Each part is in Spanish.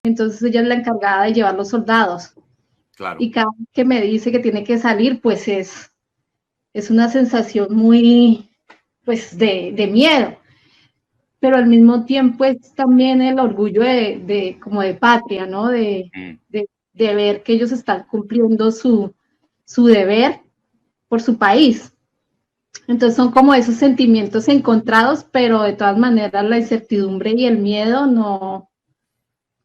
entonces ella es la encargada de llevar los soldados. Claro. Y cada vez que me dice que tiene que salir, pues es una sensación muy, pues, de miedo, pero al mismo tiempo es también el orgullo como de patria, ¿no? De ver que ellos están cumpliendo su deber por su país. Entonces son como esos sentimientos encontrados, pero de todas maneras la incertidumbre y el miedo no,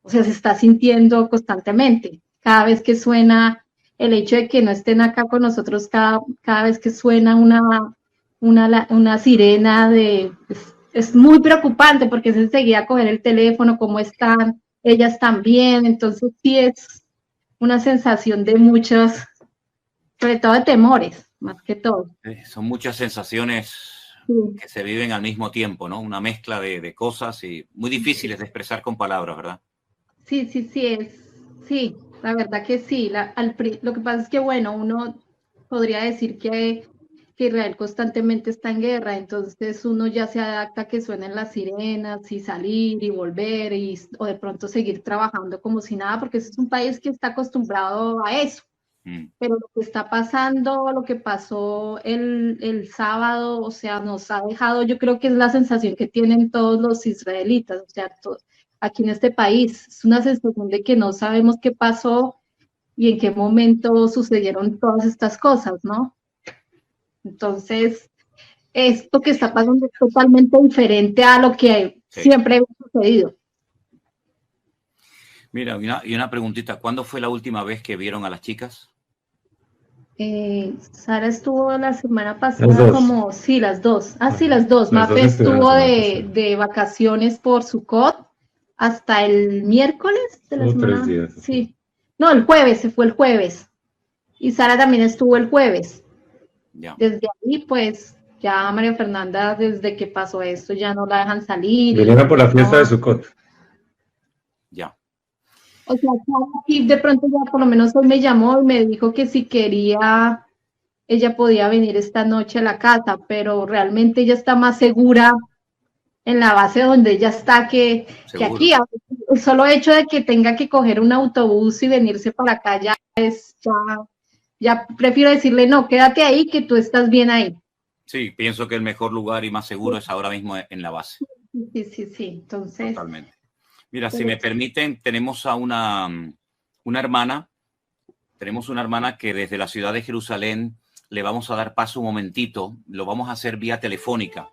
o sea, se está sintiendo constantemente. Cada vez que suena el hecho de que no estén acá con nosotros, cada vez que suena una sirena es muy preocupante porque es enseguida coger el teléfono, cómo están, ellas también, entonces sí es una sensación de muchos, sobre todo de temores, más que todo. Son muchas sensaciones que se viven al mismo tiempo, ¿no? Una mezcla de cosas y muy difíciles de expresar con palabras, ¿verdad? Sí, sí, la verdad que sí. Lo que pasa es que, bueno, uno podría decir que Israel constantemente está en guerra, entonces uno ya se adapta a que suenen las sirenas y salir y volver o de pronto seguir trabajando como si nada, porque es un país que está acostumbrado a eso. Pero lo que está pasando, lo que pasó el sábado, o sea, nos ha dejado, yo creo que es la sensación que tienen todos los israelitas, o sea, aquí en este país, es una sensación de que no sabemos qué pasó y en qué momento sucedieron todas estas cosas, ¿no? Entonces, esto que está pasando es totalmente diferente a lo que siempre ha sucedido. Mira, y una preguntita, ¿cuándo fue la última vez que vieron a las chicas? Sara estuvo la semana pasada como, sí, las dos. Ah, sí, las dos. Mafe estuvo de vacaciones por Sukkot hasta el miércoles de la semana. 3 días. Sí. No, el jueves, se fue el jueves. Y Sara también estuvo el jueves. Ya. Desde ahí, pues, ya María Fernanda, desde que pasó esto, ya no la dejan salir. Vinieron por la fiesta de Sukkot. Ya. O sea, aquí de pronto ya por lo menos hoy me llamó y me dijo que si quería, ella podía venir esta noche a la casa, pero realmente ella está más segura en la base donde ella está que aquí. El solo hecho de que tenga que coger un autobús y venirse para acá ya prefiero decirle, no, quédate ahí, que tú estás bien ahí. Sí, pienso que el mejor lugar y más seguro es ahora mismo en la base. Sí, entonces. Totalmente. Mira, si me permiten, tenemos a una hermana, que desde la ciudad de Jerusalén le vamos a dar paso un momentito, lo vamos a hacer vía telefónica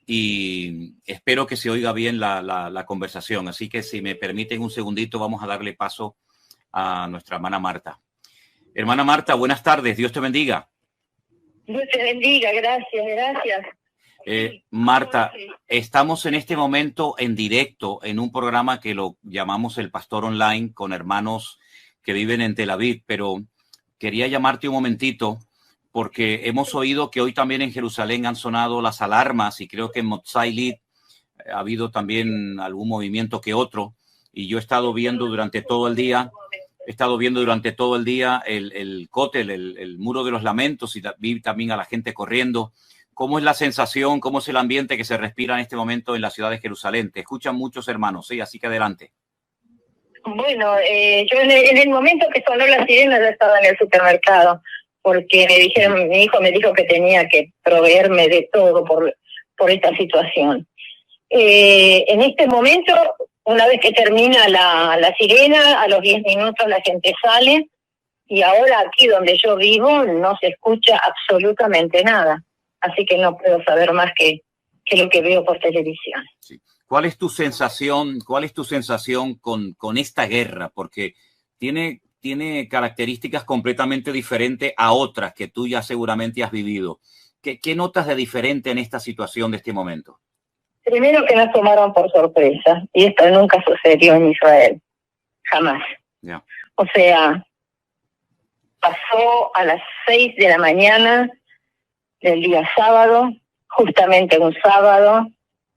y espero que se oiga bien la conversación. Así que si me permiten un segundito, vamos a darle paso a nuestra hermana Marta. Hermana Marta, buenas tardes, Dios te bendiga. Dios te bendiga, gracias. Marta, estamos en este momento en directo en un programa que lo llamamos El Pastor Online con hermanos que viven en Tel Aviv, pero quería llamarte un momentito porque hemos oído que hoy también en Jerusalén han sonado las alarmas y creo que en Motzai Lit ha habido también algún movimiento que otro y yo he estado viendo durante todo el día el cótel, el muro de los lamentos y vi también a la gente corriendo. ¿Cómo es la sensación, cómo es el ambiente que se respira en este momento en la ciudad de Jerusalén? Te escuchan muchos hermanos, ¿sí? Así que adelante. Bueno, yo en el momento que sonó la sirena ya estaba en el supermercado, porque mi hijo me dijo que tenía que proveerme de todo por esta situación. En este momento, una vez que termina la sirena, a los 10 minutos la gente sale, y ahora aquí donde yo vivo no se escucha absolutamente nada. Así que no puedo saber más que lo que veo por televisión. Sí. ¿Cuál es tu sensación con esta guerra? Porque tiene características completamente diferentes a otras que tú ya seguramente has vivido. ¿Qué notas de diferente en esta situación de este momento? Primero que nos tomaron por sorpresa, y esto nunca sucedió en Israel. Jamás. Yeah. O sea, pasó a las 6 de la mañana del día sábado, justamente un sábado,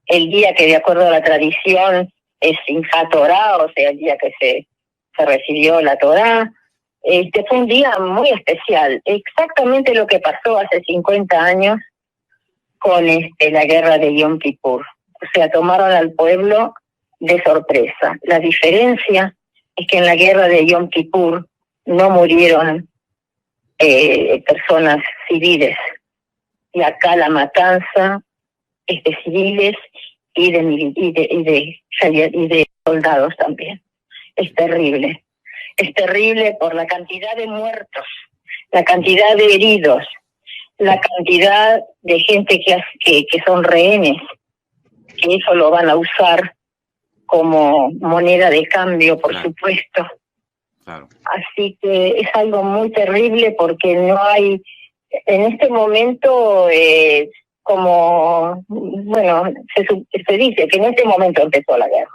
el día que de acuerdo a la tradición es Simchat Torah, o sea, el día que se recibió la Torah. Fue un día muy especial, exactamente lo que pasó hace 50 años con la guerra de Yom Kippur. O sea, tomaron al pueblo de sorpresa. La diferencia es que en la guerra de Yom Kippur no murieron personas civiles. Y acá la matanza es de civiles y de soldados también. Es terrible. Es terrible por la cantidad de muertos, la cantidad de heridos, la cantidad de gente que son rehenes, que eso lo van a usar como moneda de cambio, por supuesto. Claro. Así que es algo muy terrible porque no hay, en este momento, se dice que en este momento empezó la guerra,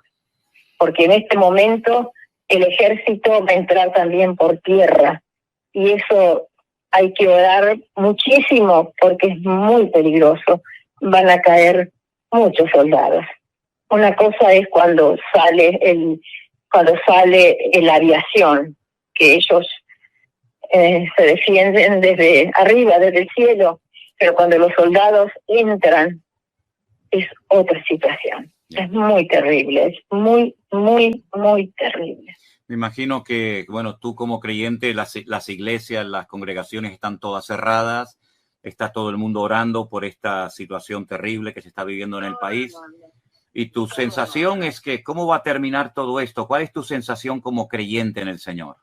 porque en este momento el ejército va a entrar también por tierra, y eso hay que orar muchísimo porque es muy peligroso. Van a caer muchos soldados. Una cosa es cuando sale la aviación, que ellos se defienden desde arriba, desde el cielo, pero cuando los soldados entran es otra situación. Es muy terrible, es muy, muy, muy terrible. Me imagino que, bueno, tú como creyente, las iglesias, las congregaciones están todas cerradas, está todo el mundo orando por esta situación terrible que se está viviendo en el país. Y tu sensación es que, ¿cómo va a terminar todo esto? ¿Cuál es tu sensación como creyente en el Señor?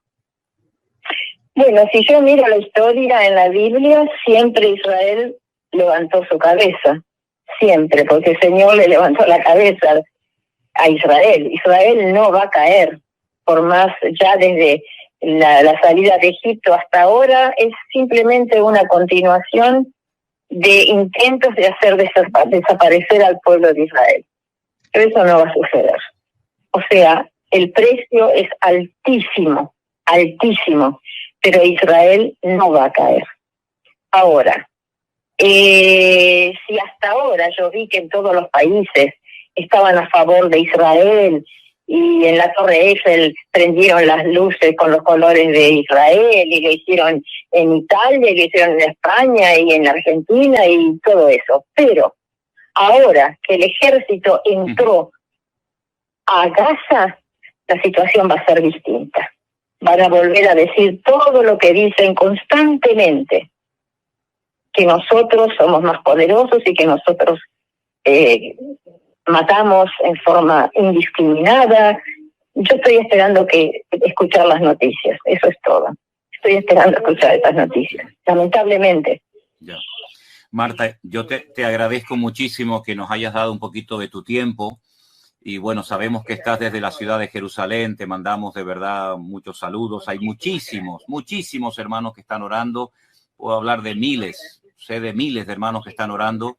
Bueno, si yo miro la historia en la Biblia, siempre Israel levantó su cabeza. Siempre, porque el Señor le levantó la cabeza a Israel. Israel no va a caer, por más ya desde la salida de Egipto hasta ahora, es simplemente una continuación de intentos de hacer desaparecer al pueblo de Israel. Pero eso no va a suceder. O sea, el precio es altísimo, altísimo, pero Israel no va a caer. Ahora, si hasta ahora yo vi que en todos los países estaban a favor de Israel y en la Torre Eiffel prendieron las luces con los colores de Israel y lo hicieron en Italia, y lo hicieron en España y en Argentina y todo eso, pero ahora que el ejército entró a Gaza, la situación va a ser distinta. Van a volver a decir todo lo que dicen constantemente, que nosotros somos más poderosos y que nosotros matamos en forma indiscriminada. Yo estoy esperando escuchar las noticias, eso es todo. Estoy esperando escuchar estas noticias, lamentablemente. Ya. Marta, yo te agradezco muchísimo que nos hayas dado un poquito de tu tiempo. Y bueno, sabemos que estás desde la ciudad de Jerusalén, te mandamos de verdad muchos saludos. Hay muchísimos hermanos que están orando. Puedo hablar de miles, sé de miles de hermanos que están orando.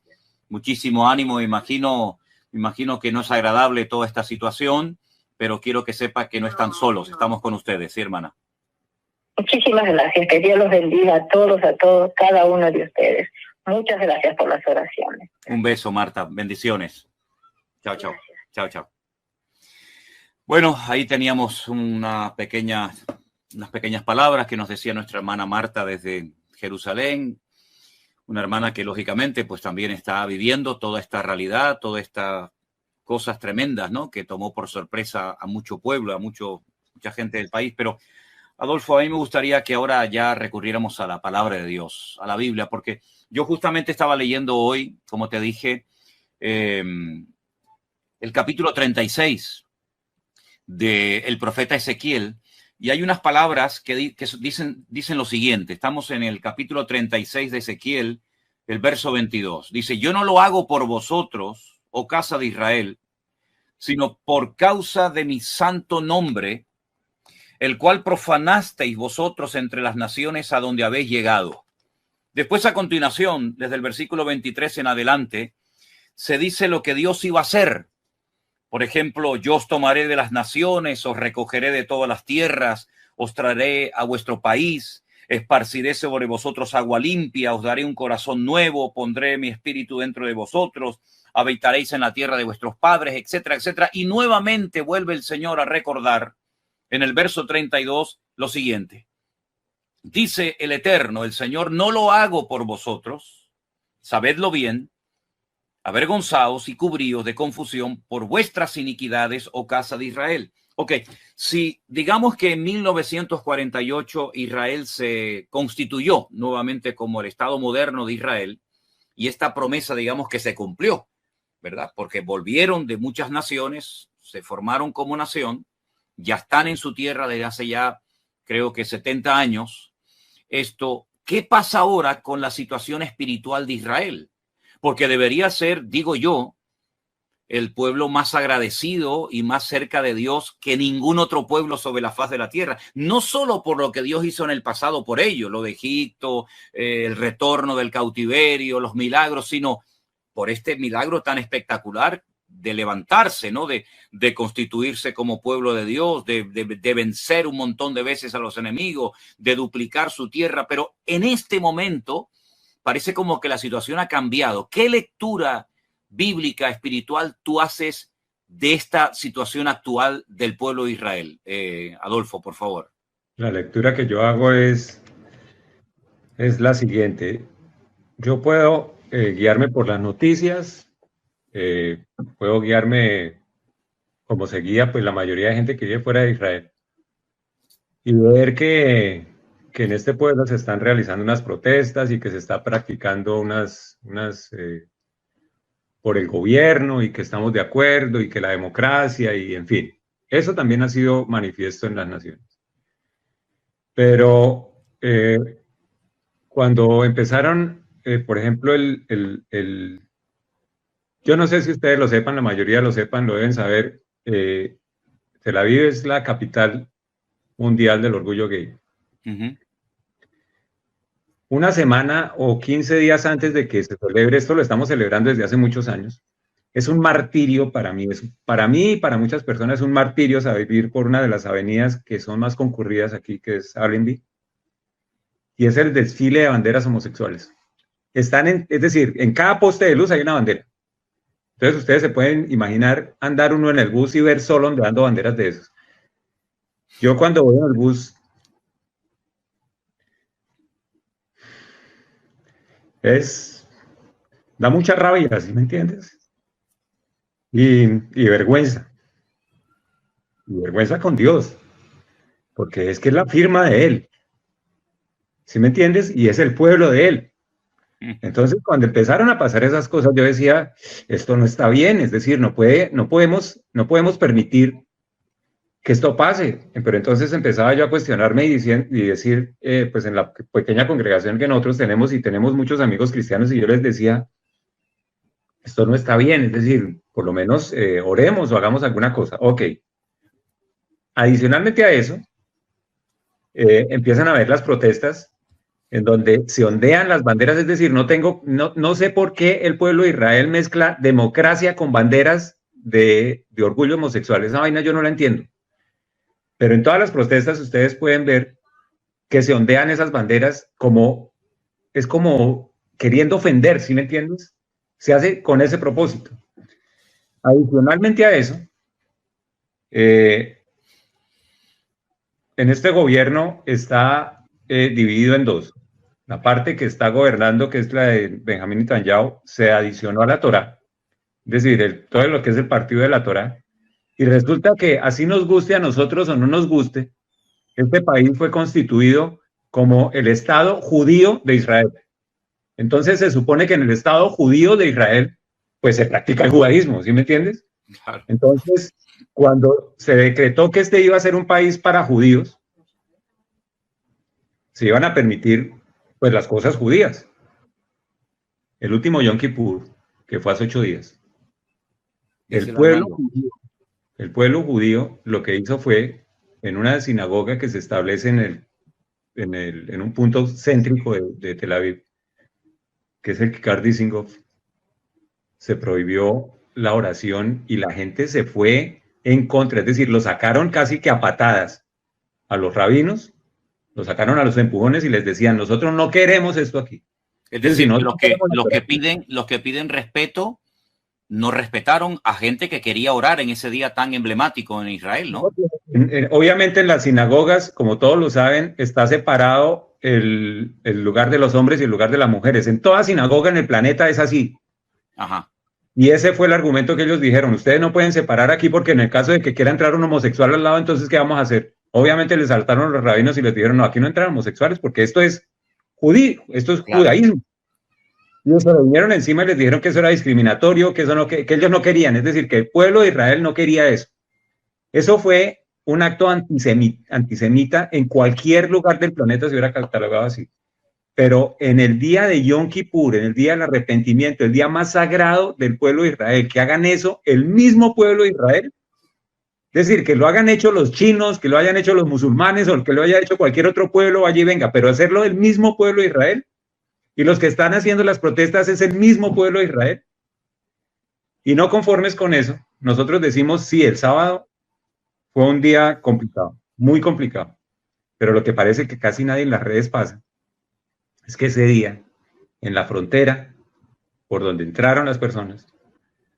Muchísimo ánimo, me imagino que no es agradable toda esta situación, pero quiero que sepa que no están solos, estamos con ustedes, ¿sí, hermana? Muchísimas gracias, que Dios los bendiga a todos, cada uno de ustedes. Muchas gracias por las oraciones. Un beso, Marta, bendiciones. Chao, chao. Chao, chao. Bueno, ahí teníamos unas pequeñas palabras que nos decía nuestra hermana Marta desde Jerusalén, una hermana que lógicamente pues también está viviendo toda esta realidad, todas estas cosas tremendas, ¿no? Que tomó por sorpresa a mucho pueblo, a mucha gente del país. Pero, Adolfo, a mí me gustaría que ahora ya recurriéramos a la palabra de Dios, a la Biblia, porque yo justamente estaba leyendo hoy, como te dije, el capítulo 36 del profeta Ezequiel, y hay unas palabras que dicen lo siguiente. Estamos en el capítulo 36 de Ezequiel, el verso 22. Dice, yo no lo hago por vosotros, oh casa de Israel, sino por causa de mi santo nombre, el cual profanasteis vosotros entre las naciones a donde habéis llegado. Después, a continuación, desde el versículo 23 en adelante, se dice lo que Dios iba a hacer. Por ejemplo, yo os tomaré de las naciones, os recogeré de todas las tierras, os traeré a vuestro país, esparciré sobre vosotros agua limpia, os daré un corazón nuevo, pondré mi espíritu dentro de vosotros, habitaréis en la tierra de vuestros padres, etcétera, etcétera. Y nuevamente vuelve el Señor a recordar en el verso 32 lo siguiente. Dice el Eterno, el Señor, no lo hago por vosotros, sabedlo bien, avergonzaos y cubríos de confusión por vuestras iniquidades, oh casa de Israel. Ok, si digamos que en 1948 Israel se constituyó nuevamente como el Estado moderno de Israel y esta promesa, digamos que se cumplió, ¿verdad? Porque volvieron de muchas naciones, se formaron como nación, ya están en su tierra desde hace ya creo que 70 años. ¿Qué pasa ahora con la situación espiritual de Israel? Porque debería ser, digo yo, el pueblo más agradecido y más cerca de Dios que ningún otro pueblo sobre la faz de la tierra. No solo por lo que Dios hizo en el pasado por ello, lo de Egipto, el retorno del cautiverio, los milagros, sino por este milagro tan espectacular de levantarse, ¿no? De constituirse como pueblo de Dios, de vencer un montón de veces a los enemigos, de duplicar su tierra. Pero en este momento parece como que la situación ha cambiado. ¿Qué lectura bíblica, espiritual, tú haces de esta situación actual del pueblo de Israel? Adolfo, por favor. La lectura que yo hago es la siguiente. Yo puedo guiarme por las noticias, puedo guiarme como se guía pues la mayoría de gente que vive fuera de Israel y ver que en este pueblo se están realizando unas protestas y que se está practicando unas por el gobierno y que estamos de acuerdo y que la democracia y en fin, eso también ha sido manifiesto en las naciones. Pero cuando empezaron, por ejemplo, yo no sé si ustedes lo sepan, la mayoría lo sepan, lo deben saber, Tel Aviv es la capital mundial del orgullo gay. Uh-huh. Una semana o 15 días antes de que se celebre, esto lo estamos celebrando desde hace muchos años, es un martirio para mí, para mí y para muchas personas es un martirio saber vivir por una de las avenidas que son más concurridas aquí, que es Allenby, y es el desfile de banderas homosexuales. Es decir, en cada poste de luz hay una bandera. Entonces ustedes se pueden imaginar andar uno en el bus y ver solo ondeando banderas de esos. Yo cuando voy en el bus, da mucha rabia, ¿sí me entiendes? Y vergüenza. Y vergüenza con Dios, porque es que es la firma de Él. ¿Sí me entiendes? Y es el pueblo de Él. Entonces, cuando empezaron a pasar esas cosas, yo decía, esto no está bien, es decir, no podemos permitir que esto pase. Pero entonces empezaba yo a cuestionarme y decir, pues en la pequeña congregación que nosotros tenemos, y tenemos muchos amigos cristianos, y yo les decía, esto no está bien, es decir, por lo menos oremos o hagamos alguna cosa. Ok. Adicionalmente a eso, empiezan a haber las protestas en donde se ondean las banderas, es decir, no sé por qué el pueblo de Israel mezcla democracia con banderas de orgullo homosexual. Esa vaina yo no la entiendo. Pero en todas las protestas ustedes pueden ver que se ondean esas banderas es como queriendo ofender, ¿sí me entiendes? Se hace con ese propósito. Adicionalmente a eso, en este gobierno está dividido en dos. La parte que está gobernando, que es la de Benjamín Netanyahu, se adicionó a la Torá, es decir, todo lo que es el partido de la Torá, y resulta que así nos guste a nosotros o no nos guste, este país fue constituido como el Estado judío de Israel. Entonces se supone que en el Estado judío de Israel, pues se practica el judaísmo, ¿sí me entiendes? Claro. Entonces, cuando se decretó que este iba a ser un país para judíos, se iban a permitir pues las cosas judías. El último Yom Kippur, que fue hace 8 días, el pueblo judío lo que hizo fue, en una sinagoga que se establece en un punto céntrico de Tel Aviv, que es el Kikar Dizengoff, se prohibió la oración y la gente se fue en contra, es decir, lo sacaron casi que a patadas a los rabinos, lo sacaron a los empujones y les decían, nosotros no queremos esto aquí. Es decir, los que piden respeto no respetaron a gente que quería orar en ese día tan emblemático en Israel, ¿no? Obviamente en las sinagogas, como todos lo saben, está separado el lugar de los hombres y el lugar de las mujeres. En toda sinagoga en el planeta es así. Ajá. Y ese fue el argumento que ellos dijeron, ustedes no pueden separar aquí porque en el caso de que quiera entrar un homosexual al lado, entonces ¿qué vamos a hacer? Obviamente les saltaron los rabinos y les dijeron, no, aquí no entran homosexuales porque esto es judaísmo. Y ellos se lo vinieron encima y les dijeron que eso era discriminatorio, que, eso no, que ellos no querían, es decir, que el pueblo de Israel no quería eso. Eso fue un acto antisemita en cualquier lugar del planeta se hubiera catalogado así. Pero en el día de Yom Kippur, en el día del arrepentimiento, el día más sagrado del pueblo de Israel, que hagan eso el mismo pueblo de Israel, es decir, que lo hagan hecho los chinos, que lo hayan hecho los musulmanes o que lo haya hecho cualquier otro pueblo, allí venga, pero hacerlo el mismo pueblo de Israel, y los que están haciendo las protestas es el mismo pueblo de Israel. Y no conformes con eso, nosotros decimos, sí, el sábado fue un día complicado, muy complicado, pero lo que parece que casi nadie en las redes pasa es que ese día, en la frontera, por donde entraron las personas,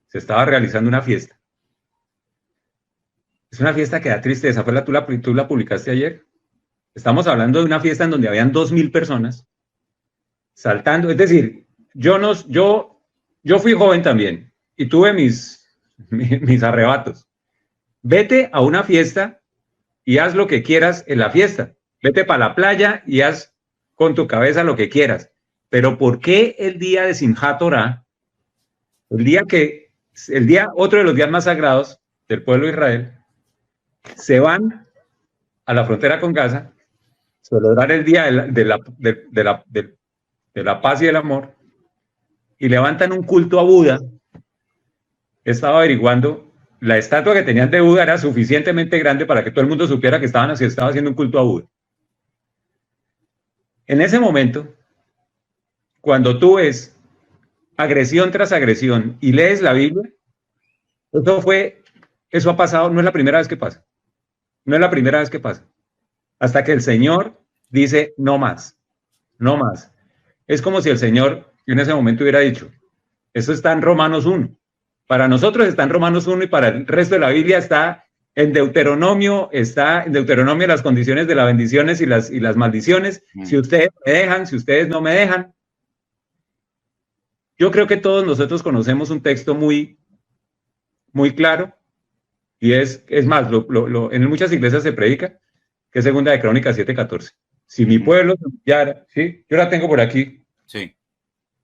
se estaba realizando una fiesta. Es una fiesta que da tristeza. ¿Tú la publicaste ayer? Estamos hablando de una fiesta en donde habían 2.000 personas saltando. Es decir, yo fui joven también y tuve mis arrebatos. Vete a una fiesta y haz lo que quieras en la fiesta. Vete para la playa y haz con tu cabeza lo que quieras. Pero ¿por qué el día de Simchat Torah, otro de los días más sagrados del pueblo de Israel, se van a la frontera con Gaza, celebrar el día de la paz y el amor, y levantan un culto a Buda? Estaba averiguando, la estatua que tenían de Buda era suficientemente grande para que todo el mundo supiera que estaba haciendo un culto a Buda. En ese momento, cuando tú ves agresión tras agresión y lees la Biblia, eso ha pasado, no es la primera vez que pasa. No es la primera vez que pasa. Hasta que el Señor dice, no más, no más. Es como si el Señor en ese momento hubiera dicho, eso está en Romanos 1. Para nosotros está en Romanos 1 y para el resto de la Biblia está en Deuteronomio las condiciones de las bendiciones y las maldiciones. Si ustedes me dejan, si ustedes no me dejan. Yo creo que todos nosotros conocemos un texto muy, muy claro, y es más, en muchas iglesias se predica, que es Segunda de Crónicas 7:14. Si mi pueblo se humillara, ¿sí? Yo la tengo por aquí. Sí.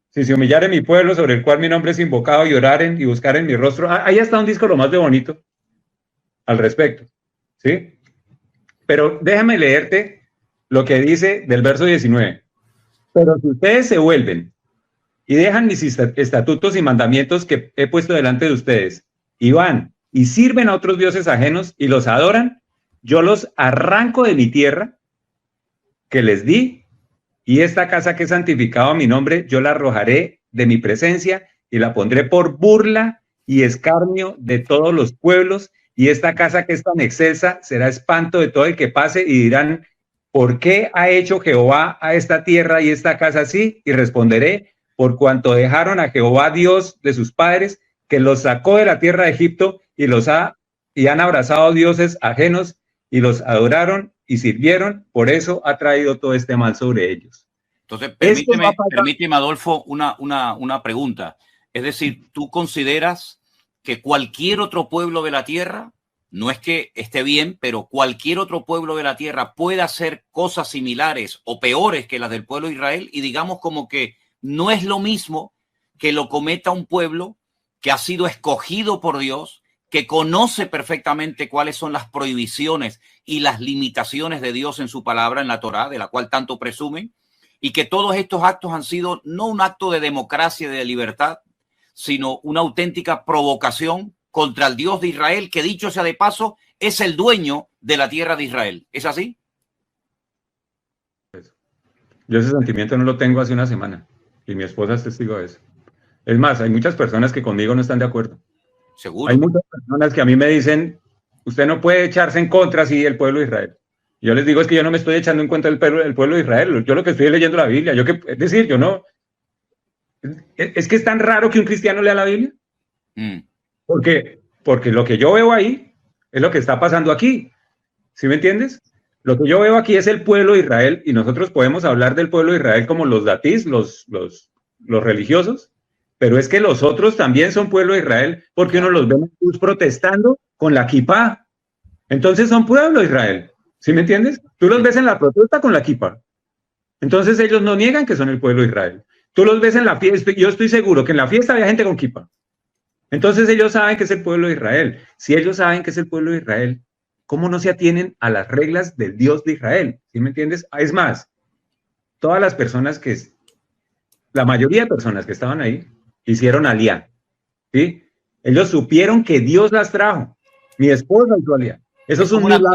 Si se humillare mi pueblo, sobre el cual mi nombre es invocado, y oraren y buscaren mi rostro. Ahí está un disco lo más de bonito al respecto, ¿sí? Pero déjame leerte lo que dice del verso 19. Pero si ustedes se vuelven y dejan mis estatutos y mandamientos que he puesto delante de ustedes, y van y sirven a otros dioses ajenos y los adoran, yo los arranco de mi tierra que les di, y esta casa que he santificado a mi nombre, yo la arrojaré de mi presencia y la pondré por burla y escarnio de todos los pueblos, y esta casa que es tan excelsa será espanto de todo el que pase, y dirán, ¿por qué ha hecho Jehová a esta tierra y esta casa así? Y responderé, por cuanto dejaron a Jehová Dios de sus padres, que los sacó de la tierra de Egipto, y han abrazado dioses ajenos y los adoraron y sirvieron, por eso ha traído todo este mal sobre ellos. Entonces, permíteme, Adolfo, una pregunta. Es decir, ¿tú consideras que cualquier otro pueblo de la tierra, no es que esté bien, pero cualquier otro pueblo de la tierra puede hacer cosas similares o peores que las del pueblo de Israel, y digamos como que no es lo mismo que lo cometa un pueblo que ha sido escogido por Dios, que conoce perfectamente cuáles son las prohibiciones y las limitaciones de Dios en su palabra, en la Torá, de la cual tanto presumen, y que todos estos actos han sido no un acto de democracia y de libertad, sino una auténtica provocación contra el Dios de Israel, que, dicho sea de paso, es el dueño de la tierra de Israel? ¿Es así? Yo ese sentimiento no lo tengo hace una semana, y mi esposa es testigo de eso. Es más, hay muchas personas que conmigo no están de acuerdo. Seguro. Hay muchas personas que a mí me dicen, usted no puede echarse en contra así del pueblo de Israel. Yo les digo, es que yo no me estoy echando en contra del pueblo de Israel. Yo lo que estoy leyendo la Biblia. Es decir, yo no... Es que es tan raro que un cristiano lea la Biblia. Porque lo que yo veo ahí es lo que está pasando aquí. ¿Sí me entiendes? Lo que yo veo aquí es el pueblo de Israel, y nosotros podemos hablar del pueblo de Israel como los datís, los religiosos, pero es que los otros también son pueblo de Israel, porque uno los ve protestando con la kipá. Entonces son pueblo de Israel, ¿sí me entiendes? Tú los ves en la protesta con la kipá. Entonces ellos no niegan que son el pueblo de Israel. Tú los ves en la fiesta, yo estoy seguro que en la fiesta había gente con kipá. Entonces ellos saben que es el pueblo de Israel. Si ellos saben que es el pueblo de Israel, ¿cómo no se atienen a las reglas del Dios de Israel? ¿Sí me entiendes? Es más, todas las personas la mayoría de personas que estaban ahí, hicieron alía, ¿sí? Ellos supieron que Dios las trajo. Mi esposa hizo alía. Eso es un milagro.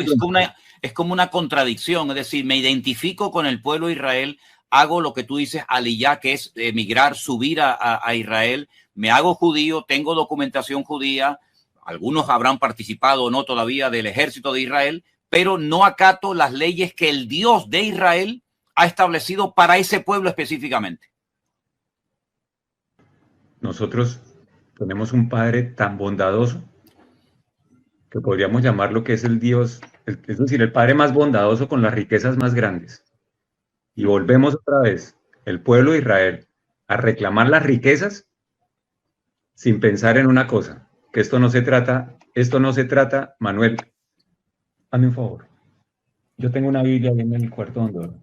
Es como una contradicción, es decir, me identifico con el pueblo de Israel, hago lo que tú dices, aliyá, que es emigrar, subir a Israel, me hago judío, tengo documentación judía, algunos habrán participado o no todavía del ejército de Israel, pero no acato las leyes que el Dios de Israel ha establecido para ese pueblo específicamente. Nosotros tenemos un Padre tan bondadoso que podríamos llamarlo que es el Dios, es decir, el Padre más bondadoso con las riquezas más grandes. Y volvemos otra vez, el pueblo de Israel, a reclamar las riquezas sin pensar en una cosa, que esto no se trata, Manuel, hazme un favor. Yo tengo una Biblia ahí en el cuarto donde duermo.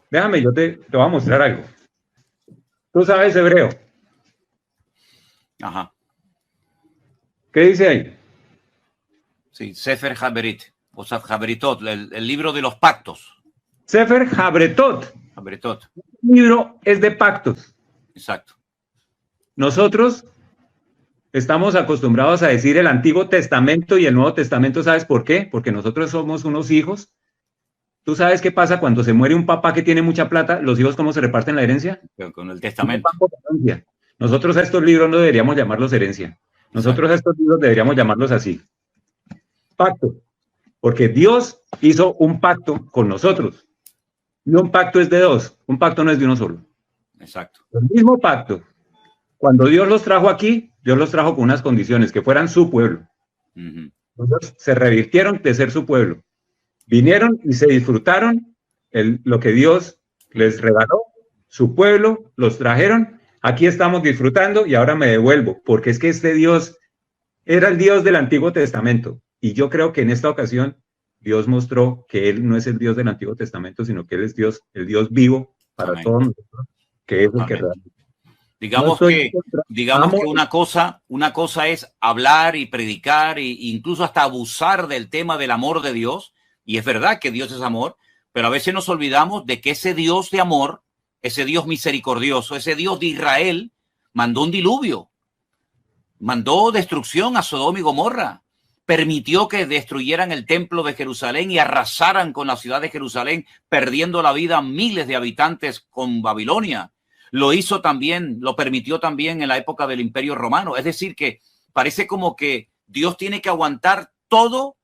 Déjame, yo te voy a mostrar algo. Tú sabes hebreo. Ajá. ¿Qué dice ahí? Sí, Sefer Haberit, o sea, Haberitot, el libro de los pactos. Sefer Habretot. Haberitot. El libro es de pactos. Exacto. Nosotros estamos acostumbrados a decir el Antiguo Testamento y el Nuevo Testamento, ¿sabes por qué? Porque nosotros somos unos hijos. ¿Tú sabes qué pasa cuando se muere un papá que tiene mucha plata? ¿Los hijos cómo se reparten la herencia? Pero con el testamento. Nosotros a estos libros no deberíamos llamarlos herencia. Nosotros a estos libros deberíamos llamarlos así. Pacto. Porque Dios hizo un pacto con nosotros. Y un pacto es de dos. Un pacto no es de uno solo. Exacto. El mismo pacto. Cuando Dios los trajo aquí, Dios los trajo con unas condiciones, que fueran su pueblo. Ellos se revirtieron de ser su pueblo. Vinieron y se disfrutaron lo que Dios les regaló, su pueblo, los trajeron. Aquí estamos disfrutando y ahora me devuelvo, porque es que este Dios era el Dios del Antiguo Testamento. Y yo creo que en esta ocasión Dios mostró que Él no es el Dios del Antiguo Testamento, sino que Él es Dios, el Dios vivo para Amén. todos nosotros, que es el que realmente. Digamos que una cosa es hablar y predicar e incluso hasta abusar del tema del amor de Dios. Y es verdad que Dios es amor, pero a veces nos olvidamos de que ese Dios de amor, ese Dios misericordioso, ese Dios de Israel, mandó un diluvio, mandó destrucción a Sodoma y Gomorra, permitió que destruyeran el templo de Jerusalén y arrasaran con la ciudad de Jerusalén, perdiendo la vida miles de habitantes con Babilonia. Lo hizo también, lo permitió también en la época del Imperio Romano. Es decir, que parece como que Dios tiene que aguantar todo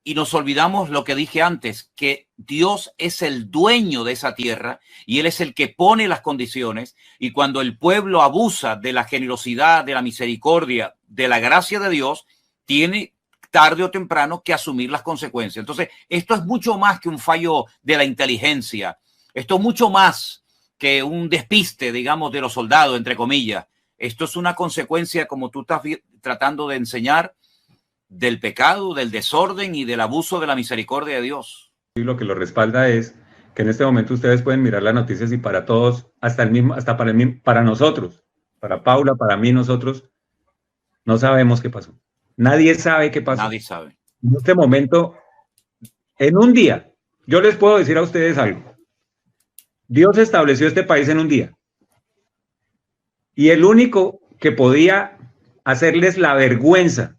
y nos olvidamos lo que dije antes, que Dios es el dueño de esa tierra y Él es el que pone las condiciones. Y cuando el pueblo abusa de la generosidad, de la misericordia, de la gracia de Dios, tiene tarde o temprano que asumir las consecuencias. Entonces, esto es mucho más que un fallo de la inteligencia. Esto es mucho más que un despiste, digamos, de los soldados, entre comillas. Esto es una consecuencia, como tú estás tratando de enseñar, del pecado, del desorden y del abuso de la misericordia de Dios. Y lo que lo respalda es que en este momento ustedes pueden mirar las noticias y para todos, para nosotros, para Paula, para mí, nosotros, no sabemos qué pasó. Nadie sabe qué pasó. Nadie sabe. En este momento, en un día, yo les puedo decir a ustedes algo. Dios estableció este país en un día. Y el único que podía hacerles la vergüenza,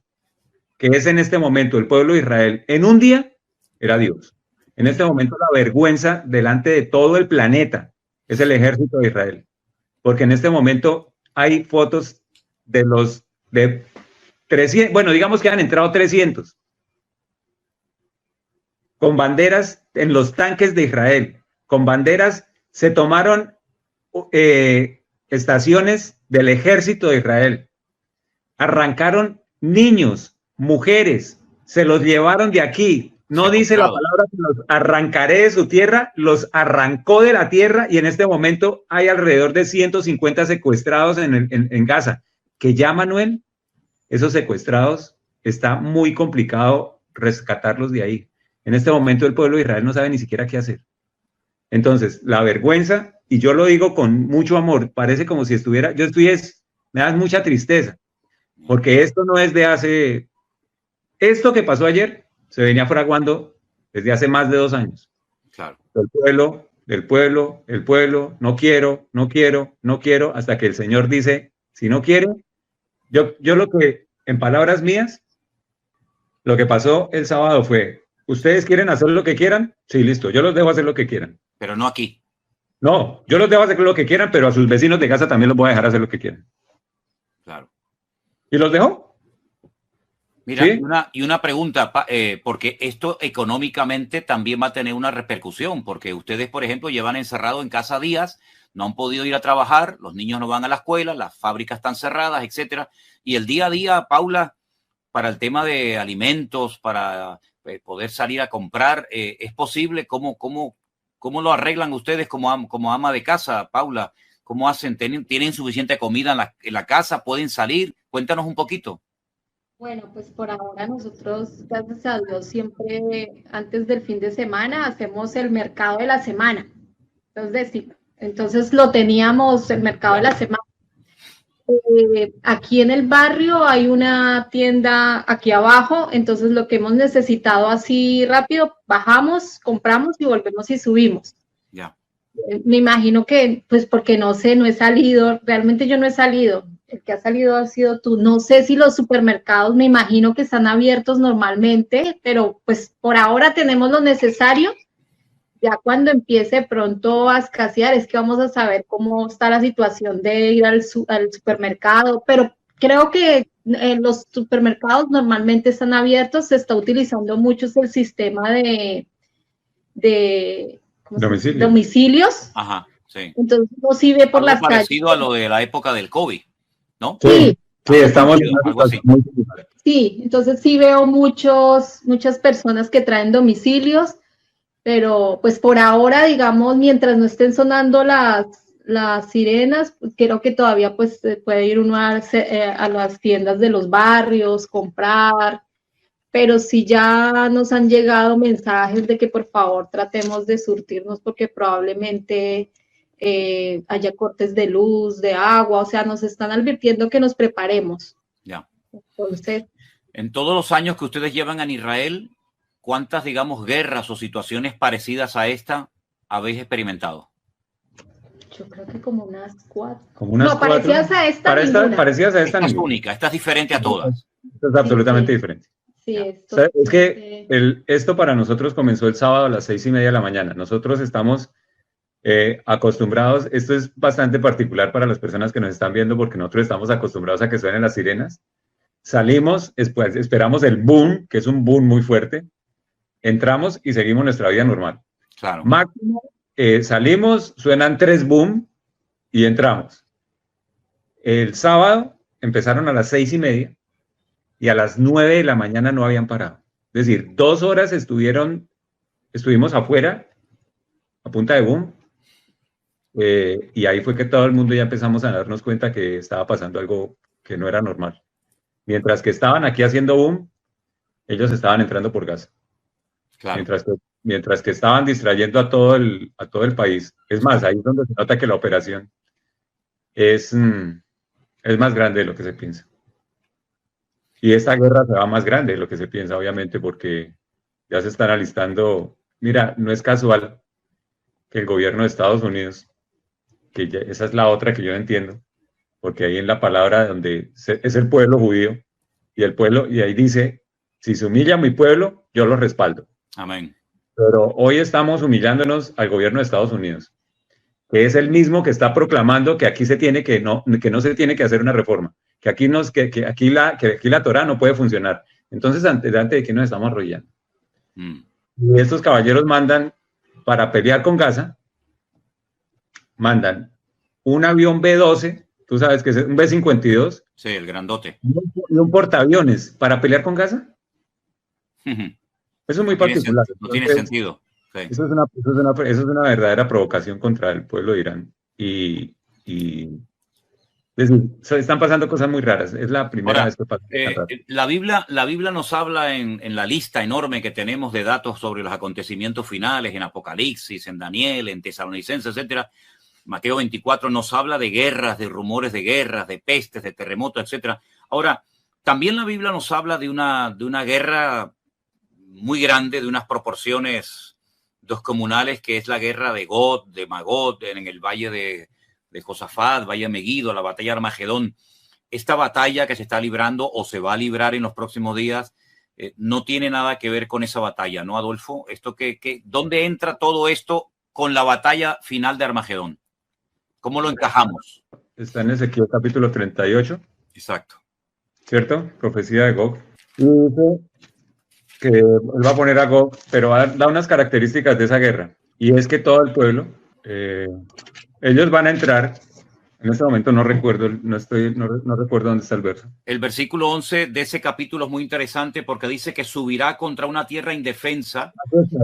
que es en este momento el pueblo de Israel, en un día, era Dios. En este momento la vergüenza delante de todo el planeta es el ejército de Israel. Porque en este momento hay fotos de 300, bueno, digamos que han entrado 300, con banderas en los tanques de Israel, con banderas, se tomaron estaciones del ejército de Israel, arrancaron niños, mujeres, se los llevaron de aquí, No dice la palabra que los arrancaré de su tierra, los arrancó de la tierra y en este momento hay alrededor de 150 secuestrados en Gaza. Que ya, Manuel, esos secuestrados, está muy complicado rescatarlos de ahí. En este momento el pueblo de Israel no sabe ni siquiera qué hacer. Entonces, la vergüenza, y yo lo digo con mucho amor, parece como si estuviera, me da mucha tristeza, porque esto no es de hace, esto que pasó ayer se venía fraguando desde hace más de 2 años. Claro. El pueblo, no quiero, hasta que el Señor dice, si no quiere, yo lo que, en palabras mías, lo que pasó el sábado fue, ¿ustedes quieren hacer lo que quieran? Sí, listo, yo los dejo hacer lo que quieran. Pero no aquí. No, yo los dejo hacer lo que quieran, pero a sus vecinos de Gaza también los voy a dejar hacer lo que quieran. Claro. ¿Y los dejó? Mira, ¿Sí? una pregunta, porque esto económicamente también va a tener una repercusión, porque ustedes, por ejemplo, llevan encerrado en casa días, no han podido ir a trabajar, los niños no van a la escuela, las fábricas están cerradas, etcétera. Y el día a día, Paula, para el tema de alimentos, para poder salir a comprar, ¿es posible? ¿Cómo lo arreglan ustedes como ama de casa, Paula? ¿Cómo hacen? ¿Tienen suficiente comida en la casa? ¿Pueden salir? Cuéntanos un poquito. Bueno, pues por ahora nosotros, gracias a Dios, siempre antes del fin de semana hacemos el mercado de la semana. Entonces lo teníamos, el mercado de la semana. Aquí en el barrio hay una tienda aquí abajo, entonces lo que hemos necesitado así rápido, bajamos, compramos y volvemos y subimos. Ya. Me imagino que, pues porque no sé, no he salido, realmente yo no he salido. El que ha salido ha sido tú. No sé si los supermercados, me imagino que están abiertos normalmente, pero pues por ahora tenemos lo necesario. Ya cuando empiece pronto a escasear es que vamos a saber cómo está la situación de ir al supermercado, pero creo que los supermercados normalmente están abiertos, se está utilizando mucho el sistema de domicilios. Ajá, sí. Entonces uno sí ve por las calles. Parecido a lo de la época del COVID, ¿no? Sí, estamos en algo así. Sí, entonces sí veo muchas personas que traen domicilios, pero pues por ahora, digamos, mientras no estén sonando las sirenas, pues, creo que todavía pues puede ir uno a las tiendas de los barrios, comprar, pero sí ya nos han llegado mensajes de que por favor tratemos de surtirnos porque probablemente haya cortes de luz, de agua, o sea, nos están advirtiendo que nos preparemos. Ya. Entonces, en todos los años que ustedes llevan en Israel, ¿cuántas, digamos, guerras o situaciones parecidas a esta habéis experimentado? Yo creo que como unas 4. No, parecidas a esta. Parecidas a esta. Esta es única, esta es diferente a todas. Esta es absolutamente diferente. Sí, o sea, es que esto para nosotros comenzó el sábado a las 6:30 de la mañana. Nosotros estamos acostumbrados, esto es bastante particular para las personas que nos están viendo porque nosotros estamos acostumbrados a que suenen las sirenas. Salimos, después esperamos el boom, que es un boom muy fuerte, entramos y seguimos nuestra vida normal. Claro. Máximo, salimos, suenan 3 boom y entramos. El sábado empezaron a las 6:30 y a las 9 de la mañana no habían parado. Es decir, 2 horas estuvimos afuera a punta de boom. Y ahí fue que todo el mundo ya empezamos a darnos cuenta que estaba pasando algo que no era normal. Mientras que estaban aquí haciendo boom, ellos estaban entrando por Gaza. Claro. Mientras que estaban distrayendo a todo el país. Es más, ahí es donde se nota que la operación es más grande de lo que se piensa. Y esta guerra se va más grande de lo que se piensa, obviamente, porque ya se están alistando. Mira, no es casual que el gobierno de Estados Unidos, que ya, esa es la otra que yo no entiendo, porque ahí en la palabra donde es el pueblo judío, y ahí dice, si se humilla a mi pueblo, yo lo respaldo. Amén. Pero hoy estamos humillándonos al gobierno de Estados Unidos, que es el mismo que está proclamando que aquí no se tiene que hacer una reforma, que aquí la Torá no puede funcionar. Entonces, delante de quién nos estamos arrollando. Y estos caballeros mandan, para pelear con Gaza, mandan un avión B-12, tú sabes que es un B-52. Sí, el grandote. Y un portaaviones para pelear con Gaza. Eso es muy particular. No tiene sentido. Sí. Eso es una verdadera provocación contra el pueblo de Irán. Y es decir, están pasando cosas muy raras. Es la primera vez que pasa. La Biblia nos habla en la lista enorme que tenemos de datos sobre los acontecimientos finales, en Apocalipsis, en Daniel, en Tesalonicenses, etcétera. Mateo 24 nos habla de guerras, de rumores de guerras, de pestes, de terremotos, etcétera. Ahora, también la Biblia nos habla de una guerra muy grande, de unas proporciones descomunales, que es la guerra de Gog, de Magog, en el valle de Josafat, valle Meguido, la batalla de Armagedón. Esta batalla que se está librando o se va a librar en los próximos días no tiene nada que ver con esa batalla, ¿no, Adolfo? ¿Dónde entra todo esto con la batalla final de Armagedón? ¿Cómo lo encajamos? Está en Ezequiel capítulo 38. Exacto. ¿Cierto? Profecía de Gog. Y dice que él va a poner a Gog, pero da unas características de esa guerra. Y es que todo el pueblo, ellos van a entrar, en este momento no recuerdo dónde está el verso. El versículo 11 de ese capítulo es muy interesante porque dice que subirá contra una tierra indefensa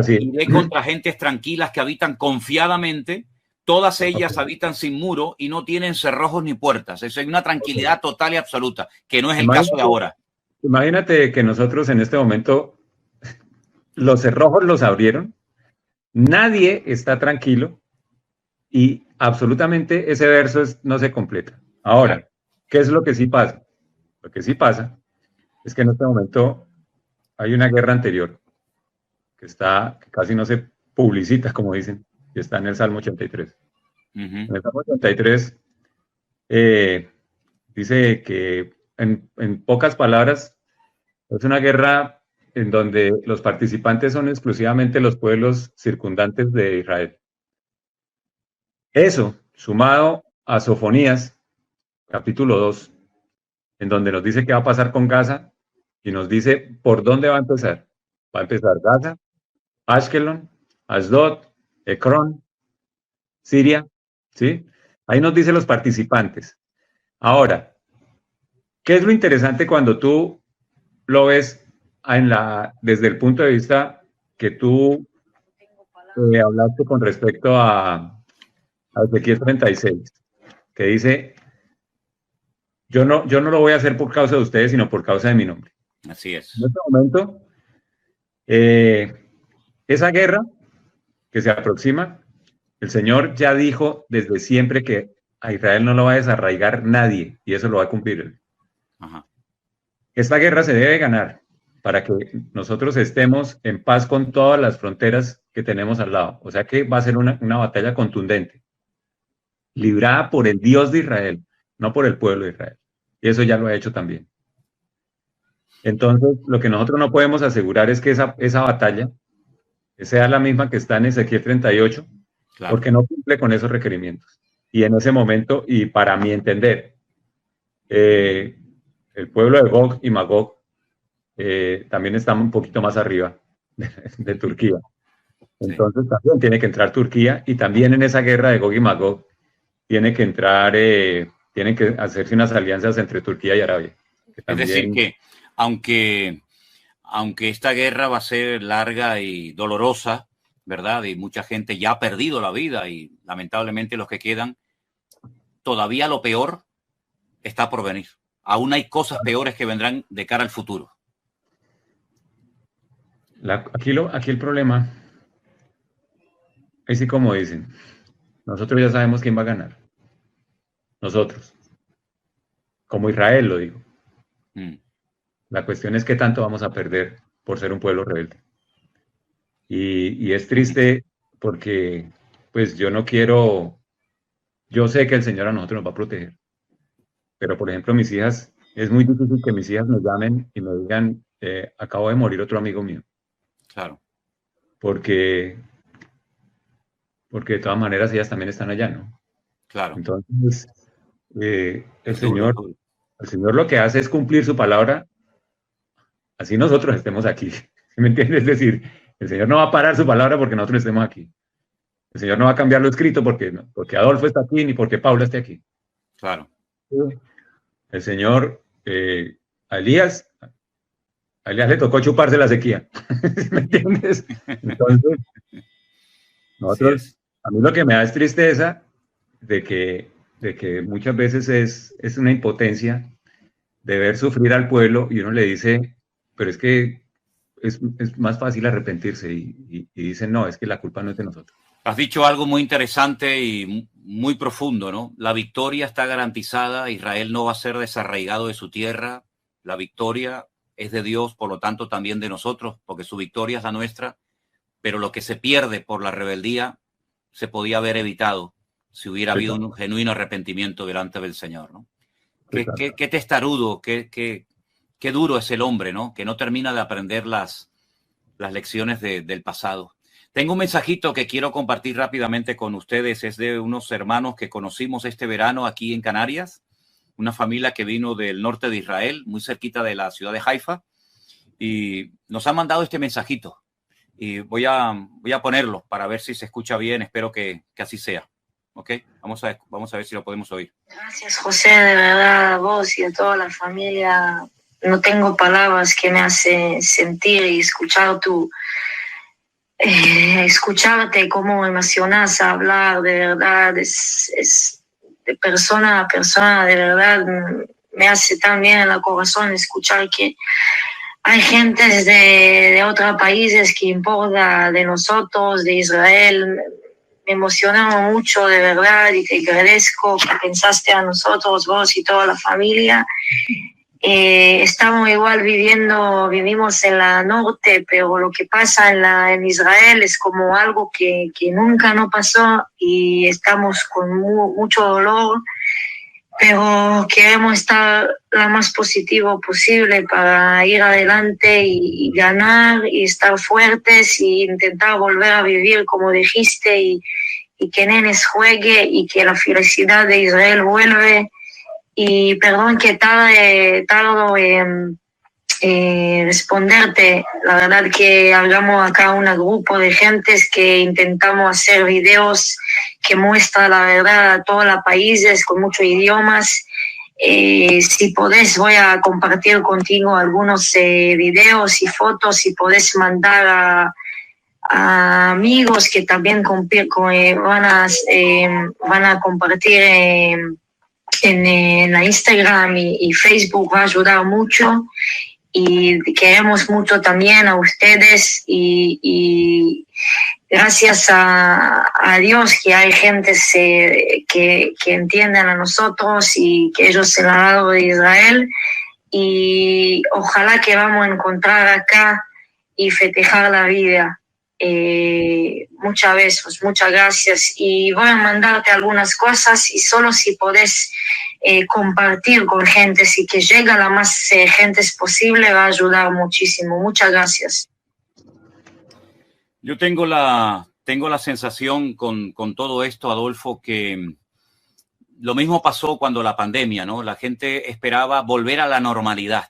y ve contra gentes tranquilas que habitan confiadamente. Todas ellas habitan sin muro y no tienen cerrojos ni puertas. Eso es una tranquilidad total y absoluta, que no es el caso de ahora. Imagínate que nosotros en este momento los cerrojos los abrieron, nadie está tranquilo y absolutamente ese verso no se completa. Ahora, ¿qué es lo que sí pasa? Lo que sí pasa es que en este momento hay una guerra anterior que casi no se publicita, como dicen, y está en el Salmo 83. En el Salmo 83 dice que en pocas palabras es una guerra en donde los participantes son exclusivamente los pueblos circundantes de Israel. Eso, sumado a Sofonías, capítulo 2, en donde nos dice qué va a pasar con Gaza y nos dice por dónde va a empezar. Va a empezar Gaza, Ashkelon, Asdod, Ecrón, Siria, ¿sí? Ahí nos dice los participantes. Ahora, ¿qué es lo interesante cuando tú lo ves desde el punto de vista que tú hablaste con respecto a Ezequiel 36, que dice, yo no lo voy a hacer por causa de ustedes, sino por causa de mi nombre? Así es. En este momento, esa guerra que se aproxima, el Señor ya dijo desde siempre que a Israel no lo va a desarraigar nadie, y eso lo va a cumplir él. Ajá. Esta guerra se debe ganar para que nosotros estemos en paz con todas las fronteras que tenemos al lado. O sea que va a ser una batalla contundente, librada por el Dios de Israel, no por el pueblo de Israel. Y eso ya lo ha hecho también. Entonces, lo que nosotros no podemos asegurar es que esa batalla sea la misma que está en Ezequiel 38, claro, porque no cumple con esos requerimientos. Y en ese momento, y para mi entender, el pueblo de Gog y Magog también está un poquito más arriba de Turquía. Entonces, también tiene que entrar Turquía, y también en esa guerra de Gog y Magog tiene que entrar, tienen que hacerse unas alianzas entre Turquía y Arabia. Es decir, que aunque esta guerra va a ser larga y dolorosa, ¿verdad? Y mucha gente ya ha perdido la vida y lamentablemente los que quedan, todavía lo peor está por venir. Aún hay cosas peores que vendrán de cara al futuro. Aquí el problema es, así como dicen, nosotros ya sabemos quién va a ganar. Nosotros. Como Israel, lo digo. La cuestión es qué tanto vamos a perder por ser un pueblo rebelde. Y es triste porque, pues, yo sé que el Señor a nosotros nos va a proteger. Pero, por ejemplo, mis hijas, es muy difícil que mis hijas me llamen y me digan, acabo de morir otro amigo mío. Claro. Porque de todas maneras ellas también están allá, ¿no? Claro. Entonces, el Señor lo que hace es cumplir su palabra, así nosotros estemos aquí. ¿Me entiendes? Es decir, el Señor no va a parar su palabra porque nosotros estemos aquí. El Señor no va a cambiar lo escrito porque Adolfo está aquí ni porque Paula esté aquí. Claro. El Señor, a Elías A Elías le tocó chuparse la sequía. ¿Me entiendes? Entonces, nosotros, a mí lo que me da es tristeza de que muchas veces es una impotencia de ver sufrir al pueblo y uno le dice, pero es que es más fácil arrepentirse y dicen, no, es que la culpa no es de nosotros. Has dicho algo muy interesante y muy profundo, ¿no? La victoria está garantizada, Israel no va a ser desarraigado de su tierra, la victoria es de Dios, por lo tanto también de nosotros, porque su victoria es la nuestra, pero lo que se pierde por la rebeldía se podía haber evitado si hubiera habido un genuino arrepentimiento delante del Señor, ¿no? Qué testarudo, qué duro es el hombre, ¿no? Que no termina de aprender las lecciones del pasado. Tengo un mensajito que quiero compartir rápidamente con ustedes. Es de unos hermanos que conocimos este verano aquí en Canarias, una familia que vino del norte de Israel, muy cerquita de la ciudad de Haifa, y nos han mandado este mensajito. Y voy a ponerlo para ver si se escucha bien. Espero que así sea. ¿Ok? Vamos a ver si lo podemos oír. Gracias, José, de verdad, a vos y a toda la familia. No tengo palabras que me hacen sentir y escuchar escucharte cómo emocionás a hablar, de verdad, es de persona a persona, de verdad, me hace tan bien en el corazón escuchar que hay gentes de otros países que importa de nosotros, de Israel. Me emocionamos mucho, de verdad, y te agradezco que pensaste a nosotros, vos y toda la familia. Estamos igual vivimos en la norte, pero lo que pasa en Israel es como algo que nunca no pasó y estamos con mucho dolor, pero queremos estar lo más positivo posible para ir adelante y ganar y estar fuertes y intentar volver a vivir como dijiste y que Nenes juegue y que la felicidad de Israel vuelve. Y perdón que tardo en responderte. La verdad que hablamos acá un grupo de gentes que intentamos hacer videos que muestran la verdad a todos los países con muchos idiomas. Si podés, voy a compartir contigo algunos videos y fotos. Si podés mandar a amigos que también van a compartir en la Instagram y Facebook, va a ayudar mucho. Y queremos mucho también a ustedes y gracias a Dios que hay gente que entienden a nosotros y que ellos se han dado de Israel y ojalá que vamos a encontrar acá y festejar la vida. Muchas veces, muchas gracias y voy a mandarte algunas cosas y solo si podés compartir con gente y que llegue a la más gente posible va a ayudar muchísimo. Muchas gracias. Yo tengo la sensación con todo esto, Adolfo, que lo mismo pasó cuando la pandemia, ¿no? La gente esperaba volver a la normalidad.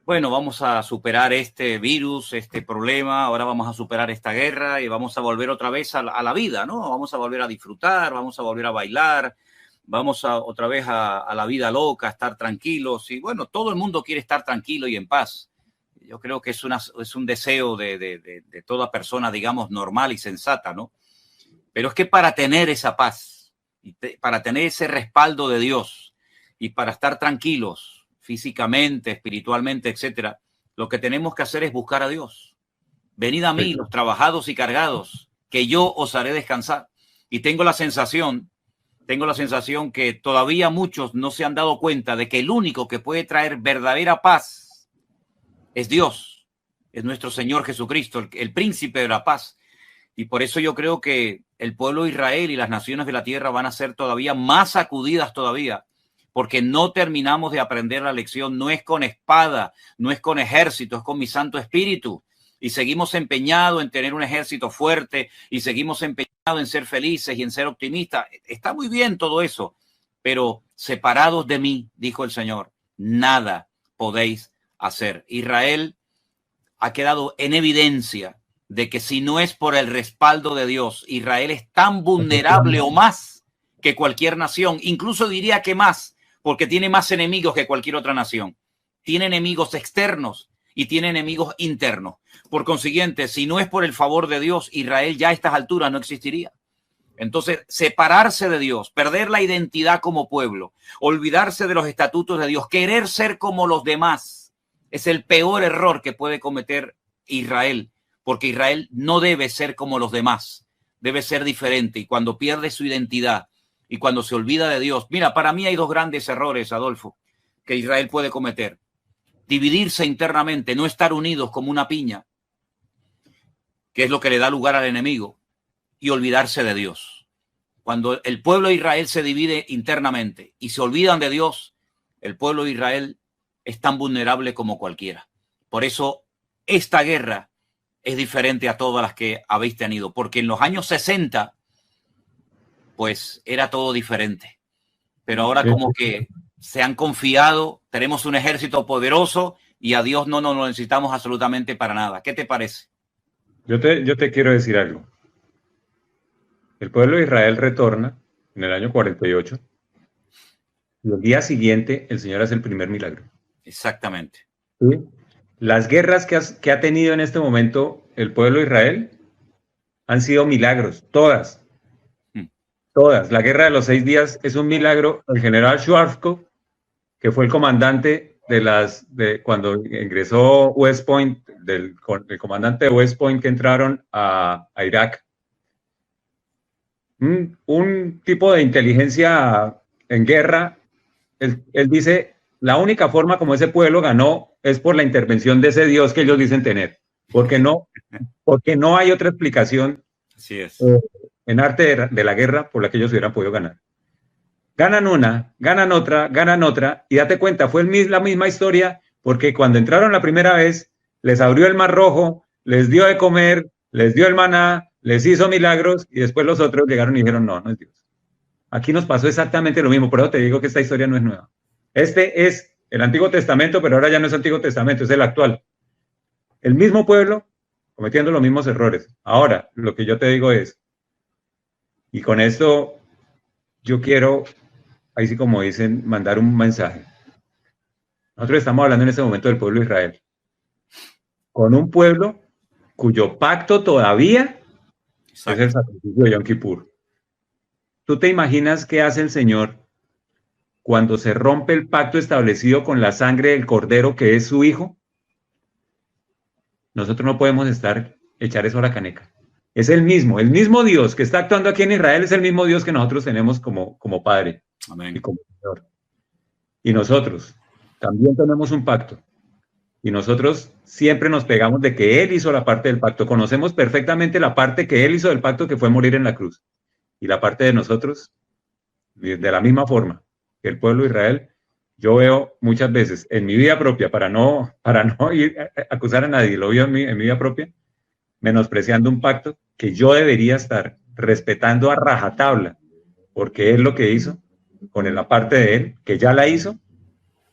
Bueno, vamos a superar este virus, este problema, ahora vamos a superar esta guerra y vamos a volver otra vez a la vida, ¿no? Vamos a volver a disfrutar, vamos a volver a bailar, vamos otra vez a la vida loca, a estar tranquilos. Y bueno, todo el mundo quiere estar tranquilo y en paz. Yo creo que es un deseo de toda persona, digamos, normal y sensata, ¿no? Pero es que para tener esa paz, para tener ese respaldo de Dios y para estar tranquilos, físicamente, espiritualmente, etcétera, lo que tenemos que hacer es buscar a Dios. Venid a mí, los trabajados y cargados, que yo os haré descansar. Y tengo la sensación que todavía muchos no se han dado cuenta de que el único que puede traer verdadera paz es Dios, es nuestro Señor Jesucristo, el príncipe de la paz. Y por eso yo creo que el pueblo de Israel y las naciones de la tierra van a ser todavía más sacudidas todavía, porque no terminamos de aprender la lección. No es con espada, no es con ejército, es con mi Santo Espíritu. Y seguimos empeñados en tener un ejército fuerte y seguimos empeñados en ser felices y en ser optimistas. Está muy bien todo eso, pero separados de mí, dijo el Señor, nada podéis hacer. Israel ha quedado en evidencia de que si no es por el respaldo de Dios, Israel es tan vulnerable o más que cualquier nación, incluso diría que más, porque tiene más enemigos que cualquier otra nación. Tiene enemigos externos y tiene enemigos internos. Por consiguiente, si no es por el favor de Dios, Israel ya a estas alturas no existiría. Entonces, separarse de Dios, perder la identidad como pueblo, olvidarse de los estatutos de Dios, querer ser como los demás, es el peor error que puede cometer Israel, porque Israel no debe ser como los demás, debe ser diferente. Y cuando pierde su identidad y cuando se olvida de Dios, mira, para mí hay dos grandes errores, Adolfo, que Israel puede cometer. Dividirse internamente, no estar unidos como una piña, que es lo que le da lugar al enemigo, y olvidarse de Dios. Cuando el pueblo de Israel se divide internamente y se olvidan de Dios, el pueblo de Israel es tan vulnerable como cualquiera. Por eso esta guerra es diferente a todas las que habéis tenido, porque en los años 60, pues era todo diferente. Pero ahora como que se han confiado, tenemos un ejército poderoso y a Dios no nos lo necesitamos absolutamente para nada. ¿Qué te parece? Yo te quiero decir algo. El pueblo de Israel retorna en el año 48 y el día siguiente el Señor hace el primer milagro. Exactamente. ¿Sí? Las guerras que ha tenido en este momento el pueblo de Israel han sido milagros, todas. Todas. La guerra de los 6 días es un milagro. El general Schwarzkopf, que fue el comandante cuando ingresó West Point, el comandante de West Point que entraron a Irak. Un tipo de inteligencia en guerra, él dice, la única forma como ese pueblo ganó es por la intervención de ese Dios que ellos dicen tener, porque no hay otra explicación. Así es. En arte de la guerra por la que ellos hubieran podido ganar. Ganan una, ganan otra, y date cuenta, fue la misma historia, porque cuando entraron la primera vez, les abrió el Mar Rojo, les dio de comer, les dio el maná, les hizo milagros, y después los otros llegaron y dijeron, no es Dios. Aquí nos pasó exactamente lo mismo, por eso te digo que esta historia no es nueva. Este es el Antiguo Testamento, pero ahora ya no es Antiguo Testamento, es el actual. El mismo pueblo cometiendo los mismos errores. Ahora, lo que yo te digo es, y con esto yo quiero, ahí sí como dicen, mandar un mensaje. Nosotros estamos hablando en este momento del pueblo de Israel, con un pueblo cuyo pacto todavía es el sacrificio de Yom Kippur. ¿Tú te imaginas qué hace el Señor cuando se rompe el pacto establecido con la sangre del Cordero que es su Hijo? Nosotros no podemos echar eso a la caneca. Es el mismo Dios que está actuando aquí en Israel, es el mismo Dios que nosotros tenemos como Padre. Amén. Y como Señor. Y nosotros también tenemos un pacto. Y nosotros siempre nos pegamos de que Él hizo la parte del pacto. Conocemos perfectamente la parte que Él hizo del pacto, que fue morir en la cruz. Y la parte de nosotros, de la misma forma que el pueblo de Israel, yo veo muchas veces en mi vida propia, para no ir a acusar a nadie, lo veo en mi vida propia, menospreciando un pacto que yo debería estar respetando a rajatabla, porque Él lo que hizo, con la parte de Él, que ya la hizo,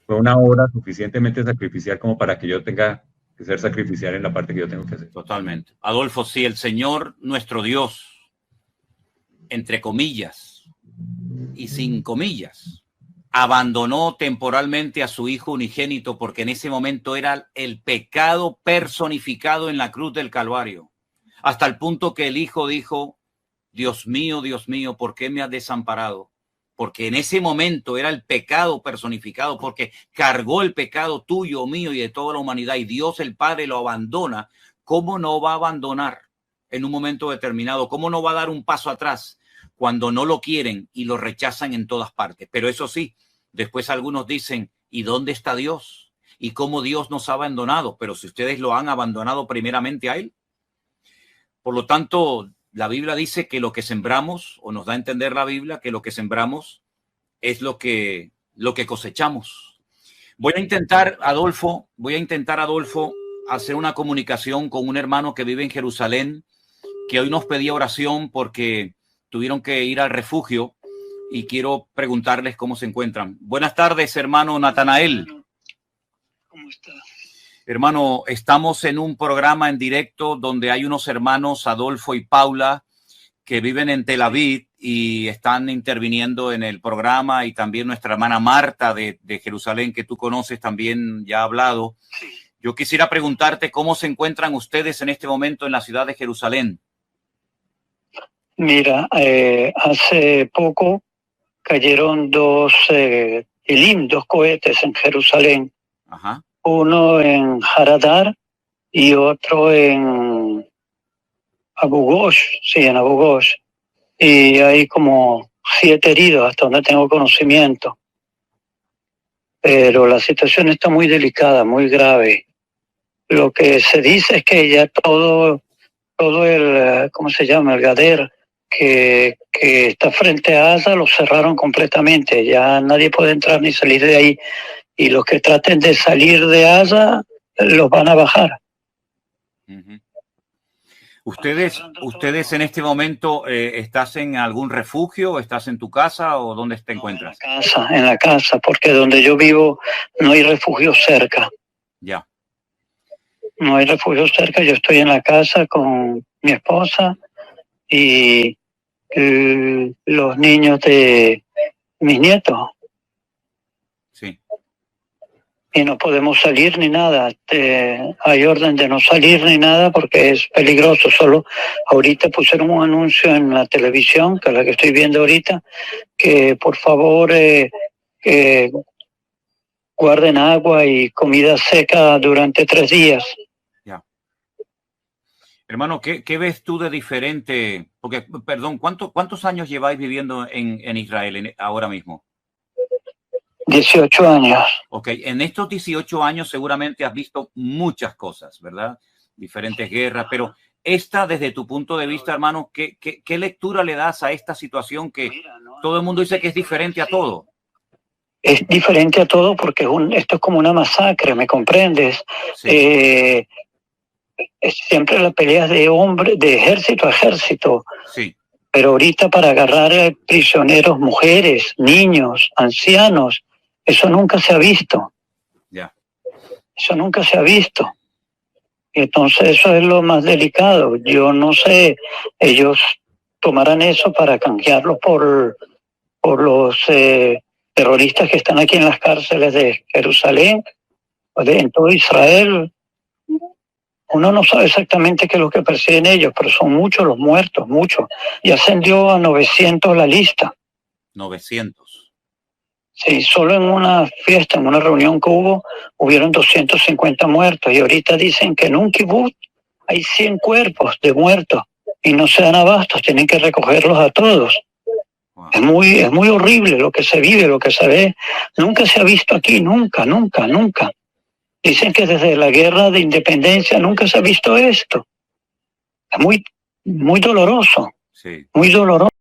fue una obra suficientemente sacrificial como para que yo tenga que ser sacrificial en la parte que yo tengo que hacer. Totalmente. Adolfo, si el Señor, nuestro Dios, entre comillas y sin comillas, abandonó temporalmente a su Hijo unigénito porque en ese momento era el pecado personificado en la cruz del Calvario, hasta el punto que el Hijo dijo, Dios mío, ¿por qué me has desamparado? Porque en ese momento era el pecado personificado, porque cargó el pecado tuyo, mío y de toda la humanidad, y Dios el Padre lo abandona. ¿Cómo no va a abandonar en un momento determinado? ¿Cómo no va a dar un paso atrás cuando no lo quieren y lo rechazan en todas partes? Pero eso sí, después algunos dicen, ¿y dónde está Dios? ¿Y cómo Dios nos ha abandonado? Pero si ustedes lo han abandonado primeramente a Él. Por lo tanto, la Biblia dice que lo que sembramos, o nos da a entender la Biblia, que lo que sembramos es lo que cosechamos. Voy a intentar, Adolfo, hacer una comunicación con un hermano que vive en Jerusalén, que hoy nos pedía oración porque tuvieron que ir al refugio y quiero preguntarles cómo se encuentran. Buenas tardes, hermano Natanael. ¿Cómo está? Hermano, estamos en un programa en directo donde hay unos hermanos, Adolfo y Paula, que viven en Tel Aviv y están interviniendo en el programa, y también nuestra hermana Marta de Jerusalén, que tú conoces, también ya ha hablado. Yo quisiera preguntarte cómo se encuentran ustedes en este momento en la ciudad de Jerusalén. Mira, hace poco cayeron dos Tilim, dos cohetes en Jerusalén. Ajá. Uno en Haradar y otro en Abu Ghosh, sí, en Abu Ghosh. Y hay como 7 heridos hasta donde tengo conocimiento. Pero la situación está muy delicada, muy grave. Lo que se dice es que ya todo el, ¿cómo se llama? El Gader, que está frente a Gaza, lo cerraron completamente. Ya nadie puede entrar ni salir de ahí. Y los que traten de salir de Gaza, los van a bajar. Uh-huh. ¿Ustedes en este momento estás en algún refugio? ¿Estás en tu casa o dónde te encuentras? En la casa, porque donde yo vivo no hay refugio cerca. Ya. No hay refugio cerca, yo estoy en la casa con mi esposa y los niños de mis nietos. Sí. Y no podemos salir ni nada. Hay orden de no salir ni nada porque es peligroso. Solo ahorita pusieron un anuncio en la televisión, que es la que estoy viendo ahorita, que por favor guarden agua y comida seca durante 3 días. Ya. Hermano, ¿qué ves tú de diferente? Porque, perdón, ¿cuántos años lleváis viviendo en Israel ahora mismo? 18 años. Ok, en estos 18 años seguramente has visto muchas cosas, ¿verdad? Diferentes guerras, pero esta, desde tu punto de vista, hermano, ¿qué lectura le das a esta situación que todo el mundo dice que es diferente a todo? Es diferente a todo porque esto es como una masacre, ¿me comprendes? Sí. Siempre las peleas de ejército a ejército. Sí. Pero ahorita para agarrar prisioneros, mujeres, niños, ancianos, eso nunca se ha visto. Ya. Eso nunca se ha visto. Y entonces eso es lo más delicado. Yo no sé, ellos tomarán eso para canjearlo por los terroristas que están aquí en las cárceles de Jerusalén, o en todo Israel. Uno no sabe exactamente qué es lo que persiguen ellos, pero son muchos los muertos, muchos. Y ascendió a 900 la lista. 900. Sí, solo en una fiesta, en una reunión que hubieron 250 muertos. Y ahorita dicen que en un kibutz hay 100 cuerpos de muertos y no se dan abastos, tienen que recogerlos a todos. Wow. Es muy horrible lo que se vive, lo que se ve. Nunca se ha visto aquí, nunca. Dicen que desde la guerra de independencia nunca se ha visto esto. Es muy doloroso. Sí. Muy doloroso.